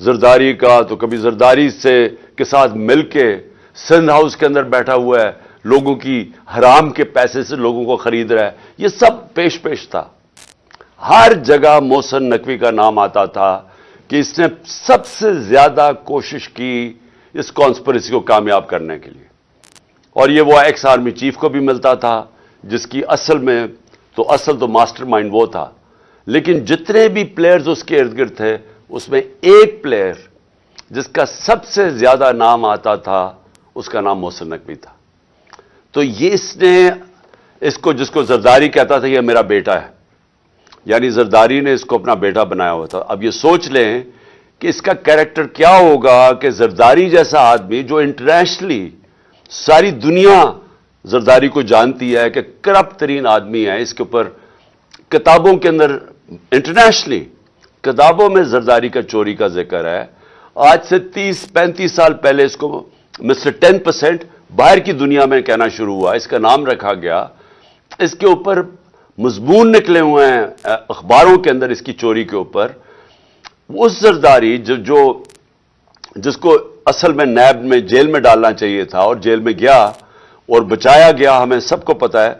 زرداری کا تو کبھی زرداری کے ساتھ مل کے سندھ ہاؤس کے اندر بیٹھا ہوا ہے، لوگوں کی حرام کے پیسے سے لوگوں کو خرید رہا ہے. یہ سب پیش تھا. ہر جگہ محسن نقوی کا نام آتا تھا کہ اس نے سب سے زیادہ کوشش کی اس کانسپریسی کو کامیاب کرنے کے لیے. اور یہ وہ ایکس آرمی چیف کو بھی ملتا تھا جس کی اصل تو ماسٹر مائنڈ وہ تھا. لیکن جتنے بھی پلیئرز اس کے ارد گرد تھے اس میں ایک پلیئر جس کا سب سے زیادہ نام آتا تھا اس کا نام محسن نقوی تھا. تو یہ جس کو زرداری کہتا تھا یہ میرا بیٹا ہے، یعنی زرداری نے اس کو اپنا بیٹا بنایا ہوا تھا. اب یہ سوچ لیں کہ اس کا کیریکٹر کیا ہوگا کہ زرداری جیسا آدمی جو انٹرنیشنلی ساری دنیا زرداری کو جانتی ہے کہ کرپٹ ترین آدمی ہے، اس کے اوپر کتابوں کے اندر انٹرنیشنلی کتابوں میں زرداری کا چوری کا ذکر ہے. آج سے 30-35 سال پہلے اس کو مسٹر 10% باہر کی دنیا میں کہنا شروع ہوا، اس کا نام رکھا گیا. اس کے اوپر مضمون نکلے ہوئے ہیں اخباروں کے اندر اس کی چوری کے اوپر. اس زرداری جس کو اصل میں نیب میں جیل میں ڈالنا چاہیے تھا اور جیل میں گیا اور بچایا گیا، ہمیں سب کو پتا ہے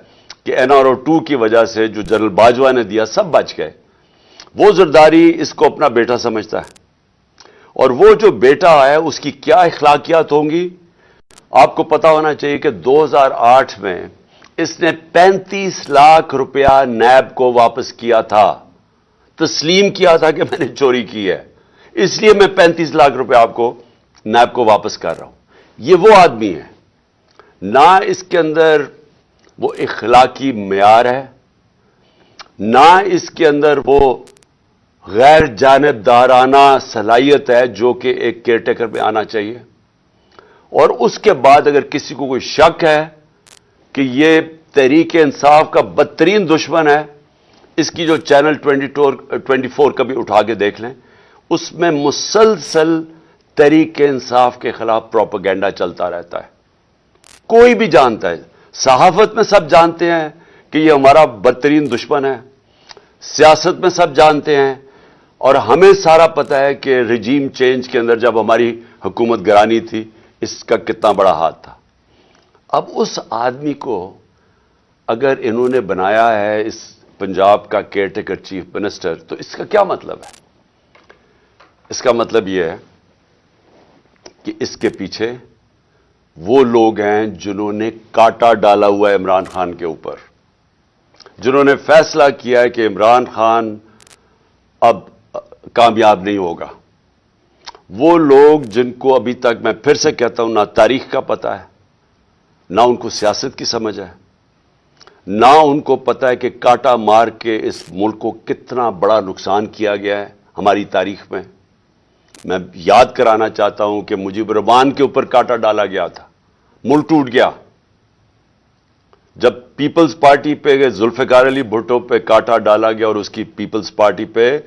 کہ NRO 2 کی وجہ سے جو جنرل باجوہ نے دیا سب بچ گئے. وہ زرداری اس کو اپنا بیٹا سمجھتا ہے، اور وہ جو بیٹا ہے اس کی کیا اخلاقیات ہوں گی آپ کو پتا ہونا چاہیے کہ 2008 میں اس نے 35 لاکھ روپیہ نیب کو واپس کیا تھا، تسلیم کیا تھا کہ میں نے چوری کی ہے، اس لیے میں 35 لاکھ روپیہ آپ کو نیب کو واپس کر رہا ہوں. یہ وہ آدمی ہے، نہ اس کے اندر وہ اخلاقی معیار ہے، نہ اس کے اندر وہ غیر جانبدارانہ صلاحیت ہے جو کہ ایک کیئر ٹیکر میں آنا چاہیے. اور اس کے بعد اگر کسی کو کوئی شک ہے کہ یہ تحریک انصاف کا بدترین دشمن ہے، اس کی جو چینل 24 کبھی اٹھا کے دیکھ لیں، اس میں مسلسل تحریک انصاف کے خلاف پروپیگنڈا چلتا رہتا ہے. کوئی بھی جانتا ہے، صحافت میں سب جانتے ہیں کہ یہ ہمارا بدترین دشمن ہے، سیاست میں سب جانتے ہیں، اور ہمیں سارا پتا ہے کہ رجیم چینج کے اندر جب ہماری حکومت گرانی تھی اس کا کتنا بڑا ہاتھ تھا. اب اس آدمی کو اگر انہوں نے بنایا ہے اس پنجاب کا کیئر ٹیکر چیف منسٹر، تو اس کا کیا مطلب ہے؟ اس کا مطلب یہ ہے کہ اس کے پیچھے وہ لوگ ہیں جنہوں نے کاٹا ڈالا ہوا ہے عمران خان کے اوپر، جنہوں نے فیصلہ کیا ہے کہ عمران خان اب کامیاب نہیں ہوگا. وہ لوگ جن کو ابھی تک میں پھر سے کہتا ہوں نہ تاریخ کا پتہ ہے، نہ ان کو سیاست کی سمجھ ہے، نہ ان کو پتہ ہے کہ کاٹا مار کے اس ملک کو کتنا بڑا نقصان کیا گیا ہے ہماری تاریخ میں. میں یاد کرانا چاہتا ہوں کہ مجیب الرحمان کے اوپر کاٹا ڈالا گیا تھا، ملک ٹوٹ گیا. جب پیپلز پارٹی پہ ذوالفقار علی بھٹو پہ کاٹا ڈالا گیا اور اس کی پیپلز پارٹی پہ،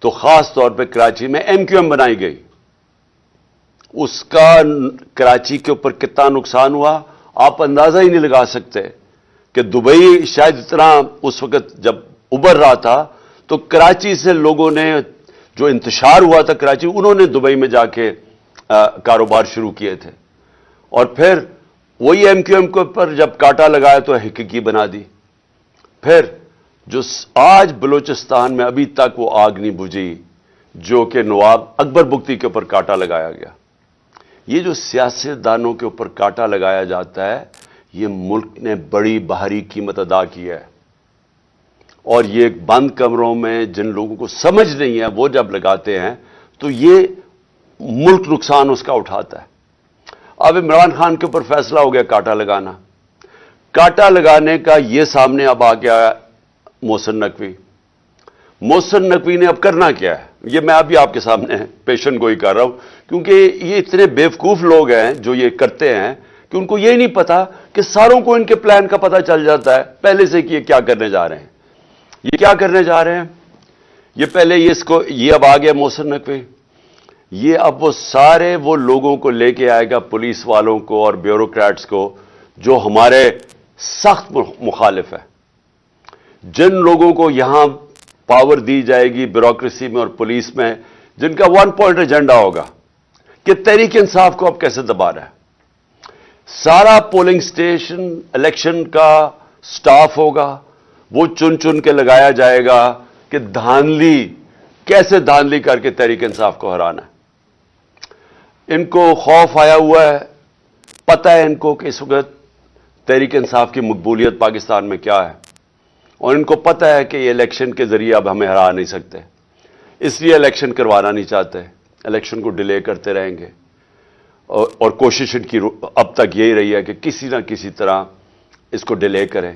تو خاص طور پہ کراچی میں MQM بنائی گئی. اس کا کراچی کے اوپر کتنا نقصان ہوا آپ اندازہ ہی نہیں لگا سکتے. کہ دبئی شاید اتنا اس وقت جب ابھر رہا تھا تو کراچی سے لوگوں نے جو انتشار ہوا تھا کراچی، انہوں نے دبئی میں جا کے کاروبار شروع کیے تھے. اور پھر وہی MQM کے اوپر جب کاٹا لگایا تو حقیقی بنا دی. پھر جو آج بلوچستان میں ابھی تک وہ آگ نہیں بجھی جو کہ نواب اکبر بگٹی کے اوپر کاٹا لگایا گیا. یہ جو سیاستدانوں کے اوپر کاٹا لگایا جاتا ہے، یہ ملک نے بڑی بھاری قیمت ادا کی ہے. اور یہ بند کمروں میں جن لوگوں کو سمجھ نہیں ہے وہ جب لگاتے ہیں تو یہ ملک نقصان اس کا اٹھاتا ہے. اب عمران خان کے اوپر فیصلہ ہو گیا کاٹا لگانا. کاٹا لگانے کا یہ سامنے اب آ گیا محسن نقوی. محسن نقوی نے اب کرنا کیا ہے، یہ میں ابھی آپ کے سامنے پیشن گوئی کر رہا ہوں، کیونکہ یہ اتنے بیوقوف لوگ ہیں جو یہ کرتے ہیں کہ ان کو یہ نہیں پتا کہ ساروں کو ان کے پلان کا پتہ چل جاتا ہے پہلے سے کہ یہ کیا کرنے جا رہے ہیں. یہ کیا کرنے جا رہے ہیں، یہ پہلے یہ اب آ گیا محسن نقوی. یہ اب وہ سارے وہ لوگوں کو لے کے آئے گا، پولیس والوں کو اور بیوروکریٹس کو جو ہمارے سخت مخالف ہیں. جن لوگوں کو یہاں پاور دی جائے گی بیوروکریسی میں اور پولیس میں جن کا 1 پوائنٹ ایجنڈا ہوگا کہ تحریک انصاف کو اب کیسے دبا رہا ہے. سارا پولنگ سٹیشن الیکشن کا سٹاف ہوگا, وہ چن چن کے لگایا جائے گا کہ دھاندلی کیسے دھاندلی کر کے تحریک انصاف کو ہرانا ہے. ان کو خوف آیا ہوا ہے, پتہ ہے ان کو کہ اس وقت تحریک انصاف کی مقبولیت پاکستان میں کیا ہے, اور ان کو پتہ ہے کہ یہ الیکشن کے ذریعے اب ہمیں ہرا نہیں سکتے, اس لیے الیکشن کروانا نہیں چاہتے, الیکشن کو ڈیلے کرتے رہیں گے. اور کوشش ان کی اب تک یہی رہی ہے کہ کسی نہ کسی طرح اس کو ڈیلے کریں.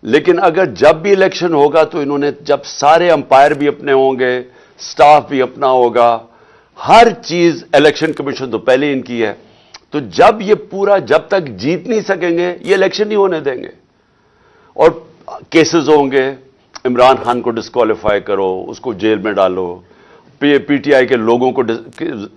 لیکن اگر جب بھی الیکشن ہوگا تو انہوں نے, جب سارے امپائر بھی اپنے ہوں گے, سٹاف بھی اپنا ہوگا, ہر چیز الیکشن کمیشن تو پہلے ان کی ہے, تو جب یہ پورا جب تک جیت نہیں سکیں گے یہ الیکشن نہیں ہونے دیں گے. اور کیسز ہوں گے, عمران خان کو ڈسکوالیفائی کرو, اس کو جیل میں ڈالو, پی ٹی آئی کے لوگوں کو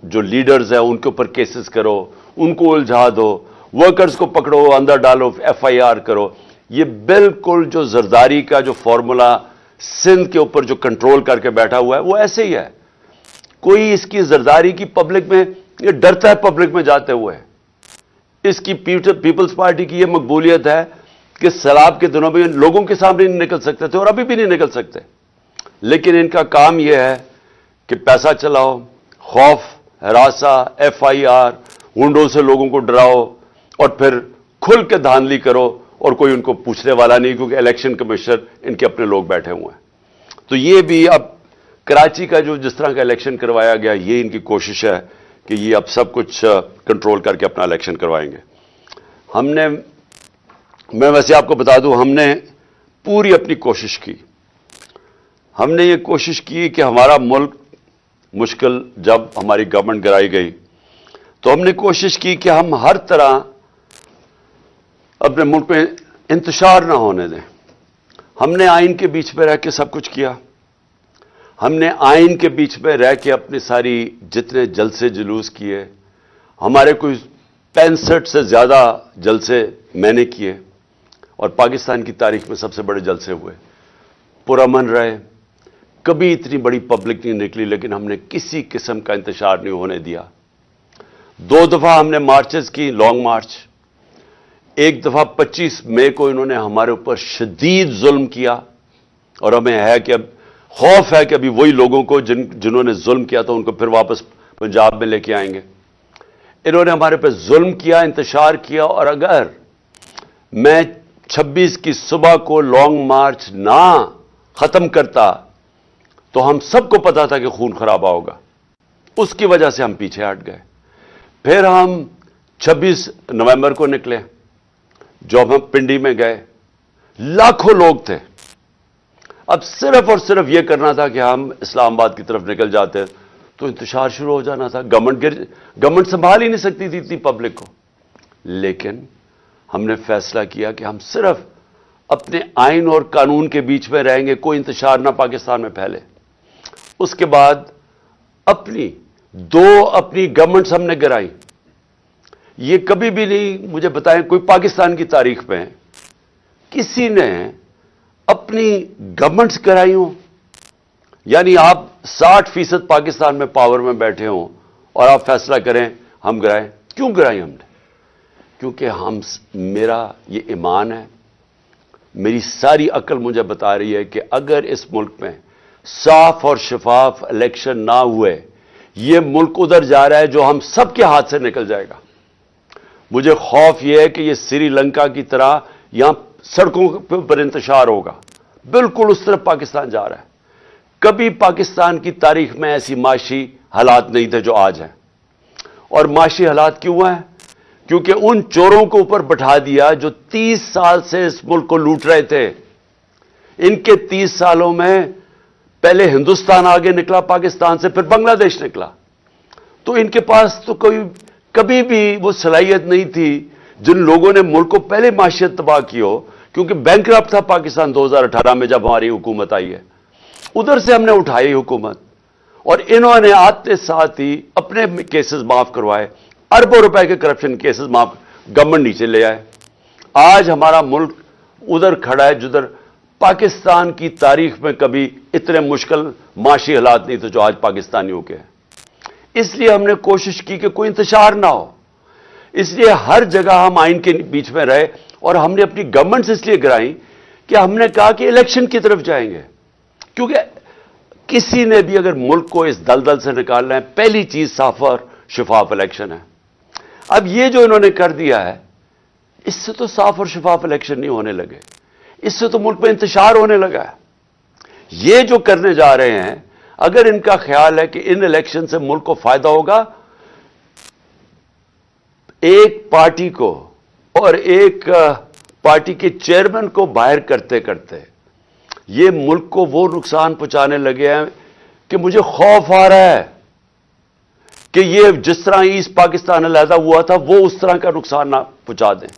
جو لیڈرز ہیں ان کے اوپر کیسز کرو, ان کو الجھا دو, ورکرز کو پکڑو اندر ڈالو, ایف آئی آر کرو. یہ بالکل جو زرداری کا جو فارمولا سندھ کے اوپر جو کنٹرول کر کے بیٹھا ہوا ہے وہ ایسے ہی ہے. کوئی اس کی زرداری کی پبلک میں, یہ ڈرتا ہے پبلک میں جاتے ہوئے. اس کی پیپلز پارٹی کی یہ مقبولیت ہے کہ سیلاب کے دنوں میں لوگوں کے سامنے نہیں نکل سکتے تھے اور ابھی بھی نہیں نکل سکتے. لیکن ان کا کام یہ ہے کہ پیسہ چلاؤ, خوف, ہراساں, ایف آئی آر, ونڈو سے لوگوں کو ڈراؤ, اور پھر کھل کے دھاندلی کرو, اور کوئی ان کو پوچھنے والا نہیں کیونکہ الیکشن کمیشنر ان کے اپنے لوگ بیٹھے ہوئے ہیں. تو یہ بھی اب کراچی کا جو جس طرح کا الیکشن کروایا گیا, یہ ان کی کوشش ہے کہ یہ اب سب کچھ کنٹرول کر کے اپنا الیکشن کروائیں گے. میں ویسے آپ کو بتا دوں, ہم نے پوری اپنی کوشش کی. ہم نے یہ کوشش کی کہ ہمارا ملک مشکل, جب ہماری گورنمنٹ گرائی گئی تو ہم نے کوشش کی کہ ہم ہر طرح اپنے ملک میں انتشار نہ ہونے دیں. ہم نے آئین کے بیچ پہ رہ کے سب کچھ کیا. ہم نے آئین کے بیچ پہ رہ کے اپنی ساری جتنے جلسے جلوس کیے, ہمارے کوئی 65 سے زیادہ جلسے میں نے کیے, اور پاکستان کی تاریخ میں سب سے بڑے جلسے ہوئے. پرامن رہے, کبھی اتنی بڑی پبلک نہیں نکلی, لیکن ہم نے کسی قسم کا انتشار نہیں ہونے دیا. 2 دفعہ ہم نے مارچز کی, لانگ مارچ. ایک دفعہ 25 مئی کو انہوں نے ہمارے اوپر شدید ظلم کیا, اور ہمیں ہے کہ اب خوف ہے کہ ابھی وہی لوگوں کو جنہوں نے ظلم کیا تھا ان کو پھر واپس پنجاب میں لے کے آئیں گے. انہوں نے ہمارے پہ ظلم کیا, انتشار کیا, اور اگر میں 26 کی صبح کو لانگ مارچ نہ ختم کرتا تو ہم سب کو پتا تھا کہ خون خرابہ ہوگا. اس کی وجہ سے ہم پیچھے ہٹ گئے. پھر ہم 26 نومبر کو نکلے, جب ہم پنڈی میں گئے, لاکھوں لوگ تھے. اب صرف اور صرف یہ کرنا تھا کہ ہم اسلام آباد کی طرف نکل جاتے تو انتشار شروع ہو جانا تھا. گورنمنٹ سنبھال ہی نہیں سکتی تھی اتنی پبلک کو. لیکن ہم نے فیصلہ کیا کہ ہم صرف اپنے آئین اور قانون کے بیچ میں رہیں گے, کوئی انتشار نہ پاکستان میں پھیلے. اس کے بعد اپنی گورنمنٹس ہم نے گرائی. یہ کبھی بھی نہیں, مجھے بتائیں کوئی پاکستان کی تاریخ میں کسی نے اپنی گورنمنٹس گرائی ہوں؟ یعنی آپ 60% پاکستان میں پاور میں بیٹھے ہوں اور آپ فیصلہ کریں ہم گرائیں. کیوں گرائی ہم نے؟ کیونکہ میرا یہ ایمان ہے, میری ساری عقل مجھے بتا رہی ہے کہ اگر اس ملک میں صاف اور شفاف الیکشن نہ ہوئے, یہ ملک ادھر جا رہا ہے جو ہم سب کے ہاتھ سے نکل جائے گا. مجھے خوف یہ ہے کہ یہ سری لنکا کی طرح یہاں سڑکوں پر انتشار ہوگا. بالکل اس طرف پاکستان جا رہا ہے. کبھی پاکستان کی تاریخ میں ایسی معاشی حالات نہیں تھے جو آج ہیں. اور معاشی حالات کیوں ہیں؟ کیونکہ ان چوروں کو اوپر بٹھا دیا جو 30 سال سے اس ملک کو لوٹ رہے تھے. ان کے 30 سالوں میں پہلے ہندوستان آگے نکلا پاکستان سے, پھر بنگلہ دیش نکلا. تو ان کے پاس تو کبھی بھی وہ صلاحیت نہیں تھی جن لوگوں نے ملک کو پہلے معیشت تباہ کی ہو. کیونکہ بینکرپٹ تھا پاکستان 2018 میں جب ہماری حکومت آئی ہے. ادھر سے ہم نے اٹھائی حکومت, اور انہوں نے آتے ساتھ ہی اپنے کیسز معاف کروائے. اربوں روپے کے کرپشن کیسز معاف گورنمنٹ نیچے لے آئے. آج ہمارا ملک ادھر کھڑا ہے جدھر پاکستان کی تاریخ میں کبھی اتنے مشکل معاشی حالات نہیں تھے جو آج پاکستانیوں کے ہیں. اس لیے ہم نے کوشش کی کہ کوئی انتشار نہ ہو. اس لیے ہر جگہ ہم آئین کے بیچ میں رہے, اور ہم نے اپنی گورنمنٹس اس لیے گرائیں کہ ہم نے کہا کہ الیکشن کی طرف جائیں گے. کیونکہ کسی نے بھی اگر ملک کو اس دلدل سے نکالنا ہے, پہلی چیز صاف اور شفاف الیکشن ہے. اب یہ جو انہوں نے کر دیا ہے, اس سے تو صاف اور شفاف الیکشن نہیں ہونے لگے, اس سے تو ملک میں انتشار ہونے لگا ہے. یہ جو کرنے جا رہے ہیں, اگر ان کا خیال ہے کہ ان الیکشن سے ملک کو فائدہ ہوگا, ایک پارٹی کو اور ایک پارٹی کے چیئرمین کو باہر کرتے کرتے یہ ملک کو وہ نقصان پہنچانے لگے ہیں کہ مجھے خوف آ رہا ہے کہ یہ جس طرح ایسٹ پاکستان علیحدہ ہوا تھا وہ اس طرح کا نقصان نہ پہنچا دیں.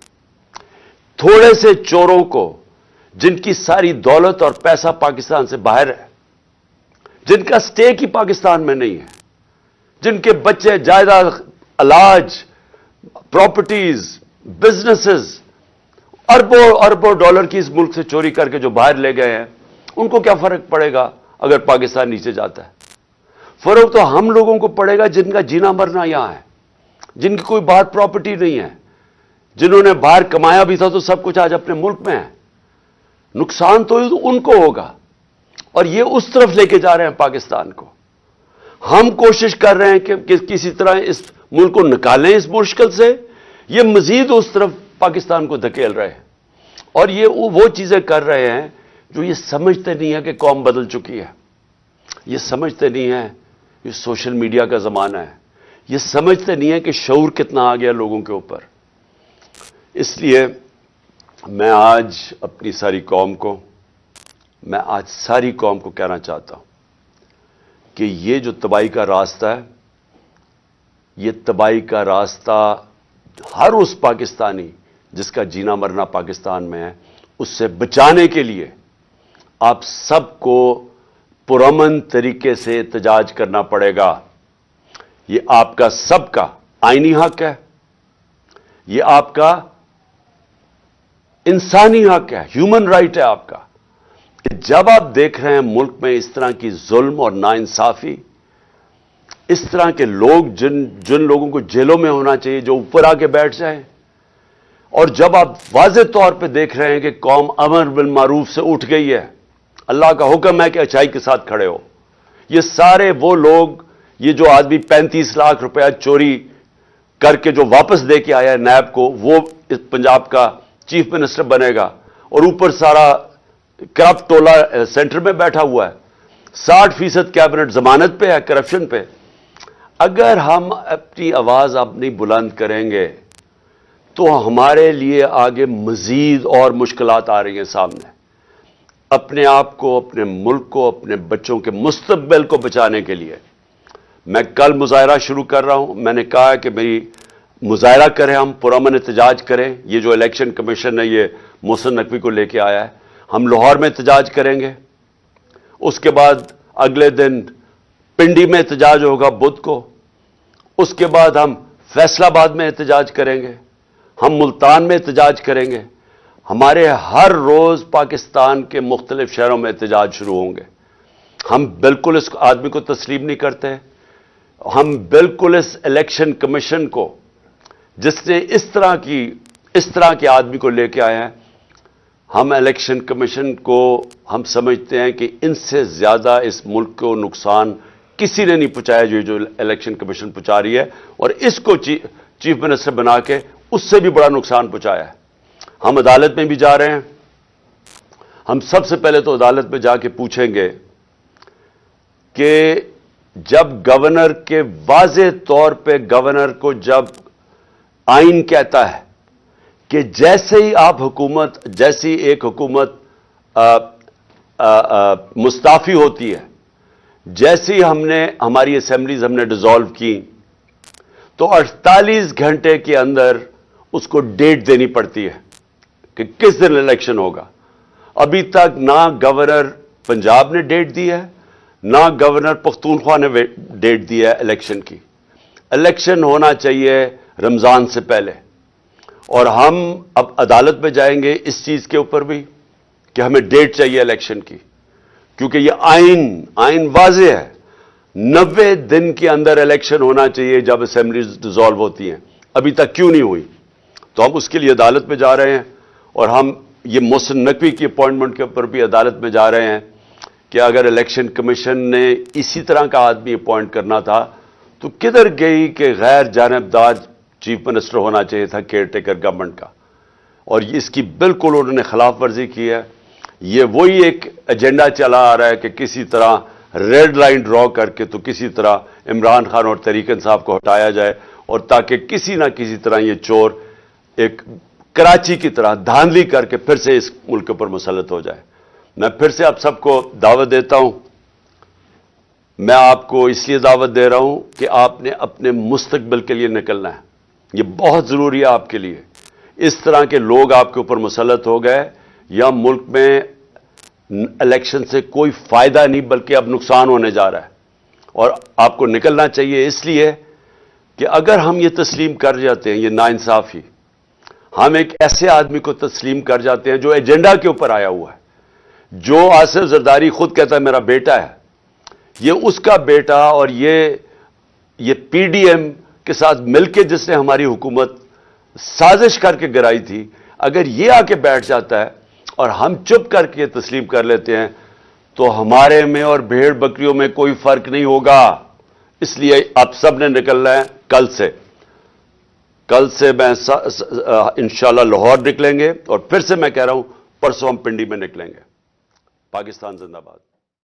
تھوڑے سے چوروں کو, جن کی ساری دولت اور پیسہ پاکستان سے باہر ہے, جن کا سٹیک ہی پاکستان میں نہیں ہے, جن کے بچے جائیداد, علاج, پراپرٹیز, بزنسز اربوں اربوں ڈالر کی اس ملک سے چوری کر کے جو باہر لے گئے ہیں, ان کو کیا فرق پڑے گا اگر پاکستان نیچے جاتا ہے؟ فرق تو ہم لوگوں کو پڑے گا جن کا جینا مرنا یہاں ہے, جن کی کوئی بات پراپرٹی نہیں ہے, جنہوں نے باہر کمایا بھی تھا تو سب کچھ آج اپنے ملک میں ہے. نقصان تو ان کو ہوگا, اور یہ اس طرف لے کے جا رہے ہیں پاکستان کو. ہم کوشش کر رہے ہیں کہ کسی طرح اس ملک کو نکالیں اس مشکل سے, یہ مزید اس طرف پاکستان کو دھکیل رہے ہیں. اور یہ وہ چیزیں کر رہے ہیں جو یہ سمجھتے نہیں ہیں کہ قوم بدل چکی ہے, یہ سمجھتے نہیں ہیں یہ سوشل میڈیا کا زمانہ ہے, یہ سمجھتے نہیں ہیں کہ شعور کتنا آ گیا لوگوں کے اوپر. اس لیے میں آج اپنی ساری قوم کو کہنا چاہتا ہوں کہ یہ جو تباہی کا راستہ ہے, یہ تباہی کا راستہ ہر اس پاکستانی جس کا جینا مرنا پاکستان میں ہے, اس سے بچانے کے لیے آپ سب کو پرامن طریقے سے احتجاج کرنا پڑے گا. یہ آپ کا سب کا آئینی حق ہے, یہ آپ کا انسانی حق ہے, ہیومن رائٹ ہے آپ کا, کہ جب آپ دیکھ رہے ہیں ملک میں اس طرح کی ظلم اور ناانصافی, اس طرح کے لوگ جن لوگوں کو جیلوں میں ہونا چاہیے جو اوپر آ کے بیٹھ جائیں, اور جب آپ واضح طور پہ دیکھ رہے ہیں کہ قوم امر بالمعروف سے اٹھ گئی ہے, اللہ کا حکم ہے کہ اچھائی کے ساتھ کھڑے ہو, یہ سارے وہ لوگ, یہ جو آدمی 35 لاکھ روپیہ چوری کر کے جو واپس دے کے آیا ہے نیب کو, وہ اس پنجاب کا چیف منسٹر بنے گا, اور اوپر سارا کرپٹ ٹولہ سینٹر میں بیٹھا ہوا ہے, 60% کیبنٹ ضمانت پہ ہے کرپشن پہ. اگر ہم اپنی آواز اب نہیں بلند کریں گے تو ہمارے لیے آگے مزید اور مشکلات آ رہی ہیں سامنے. اپنے آپ کو, اپنے ملک کو, اپنے بچوں کے مستقبل کو بچانے کے لیے میں کل مظاہرہ شروع کر رہا ہوں. میں نے کہا کہ میری مظاہرہ کریں, ہم پرامن احتجاج کریں. یہ جو الیکشن کمیشن ہے یہ محسن نقوی کو لے کے آیا ہے, ہم لاہور میں احتجاج کریں گے, اس کے بعد اگلے دن پنڈی میں احتجاج ہوگا بدھ کو, اس کے بعد ہم فیصلہ آباد میں احتجاج کریں گے, ہم ملتان میں احتجاج کریں گے. ہمارے ہر روز پاکستان کے مختلف شہروں میں احتجاج شروع ہوں گے. ہم بالکل اس آدمی کو تسلیم نہیں کرتے, ہم بالکل اس الیکشن کمیشن کو, جس نے اس طرح کے آدمی کو لے کے آئے ہیں, ہم الیکشن کمیشن کو ہم سمجھتے ہیں کہ ان سے زیادہ اس ملک کو نقصان کسی نے نہیں پہنچایا جو الیکشن کمیشن پہنچا رہی ہے, اور اس کو چیف منسٹر بنا کے اس سے بھی بڑا نقصان پہنچایا ہے. ہم عدالت میں بھی جا رہے ہیں. ہم سب سے پہلے تو عدالت میں جا کے پوچھیں گے کہ جب گورنر کے واضح طور پہ گورنر کو جب آئین کہتا ہے کہ جیسے ہی آپ جیسی ایک حکومت مستعفی ہوتی ہے, جیسے ہی ہماری اسمبلیز ہم نے ڈیزالو کی, تو 48 گھنٹے کے اندر اس کو ڈیٹ دینی پڑتی ہے کہ کس دن الیکشن ہوگا. ابھی تک نہ گورنر پنجاب نے ڈیٹ دی ہے, نہ گورنر پختونخوا نے ڈیٹ دی ہے الیکشن کی. الیکشن ہونا چاہیے رمضان سے پہلے, اور ہم اب عدالت میں جائیں گے اس چیز کے اوپر بھی کہ ہمیں ڈیٹ چاہیے الیکشن کی، کیونکہ یہ آئین واضح ہے، 90 دن کے اندر الیکشن ہونا چاہیے جب اسمبلیز ڈیزالو ہوتی ہیں، ابھی تک کیوں نہیں ہوئی؟ تو ہم اس کے لیے عدالت میں جا رہے ہیں، اور ہم یہ محسن نقوی کی اپوائنٹمنٹ کے اوپر بھی عدالت میں جا رہے ہیں کہ اگر الیکشن کمیشن نے اسی طرح کا آدمی اپوائنٹ کرنا تھا تو کدھر گئی کہ غیر جانبدار چیف منسٹر ہونا چاہیے تھا کیئر ٹیکر گورنمنٹ کا، اور اس کی بالکل انہوں نے خلاف ورزی کی ہے۔ یہ وہی ایک ایجنڈا چلا آ رہا ہے کہ کسی طرح ریڈ لائن ڈرا کر کے تو کسی طرح عمران خان اور طریق انصاف کو ہٹایا جائے، اور تاکہ کسی نہ کسی طرح یہ چور ایک کراچی کی طرح دھاندلی کر کے پھر سے اس ملک پر مسلط ہو جائے۔ میں پھر سے آپ سب کو دعوت دیتا ہوں، میں آپ کو اس لیے دعوت دے رہا ہوں کہ آپ نے اپنے مستقبل کے لیے نکلنا ہے، یہ بہت ضروری ہے آپ کے لیے۔ اس طرح کے لوگ آپ کے اوپر مسلط ہو گئے، یا ملک میں الیکشن سے کوئی فائدہ نہیں بلکہ اب نقصان ہونے جا رہا ہے، اور آپ کو نکلنا چاہیے اس لیے کہ اگر ہم یہ تسلیم کر جاتے ہیں، یہ ناانصافی، ہم ایک ایسے آدمی کو تسلیم کر جاتے ہیں جو ایجنڈا کے اوپر آیا ہوا ہے، جو آصف زرداری خود کہتا ہے میرا بیٹا ہے، یہ اس کا بیٹا، اور یہ پی ڈی ایم کے ساتھ مل کے جس نے ہماری حکومت سازش کر کے گرائی تھی، اگر یہ آ کے بیٹھ جاتا ہے اور ہم چپ کر کے تسلیم کر لیتے ہیں تو ہمارے میں اور بھیڑ بکریوں میں کوئی فرق نہیں ہوگا۔ اس لیے آپ سب نے نکلنا ہے کل سے میں انشاءاللہ لاہور نکلیں گے، اور پھر سے میں کہہ رہا ہوں پرسوں ہم پنڈی میں نکلیں گے۔ پاکستان زندہ باد۔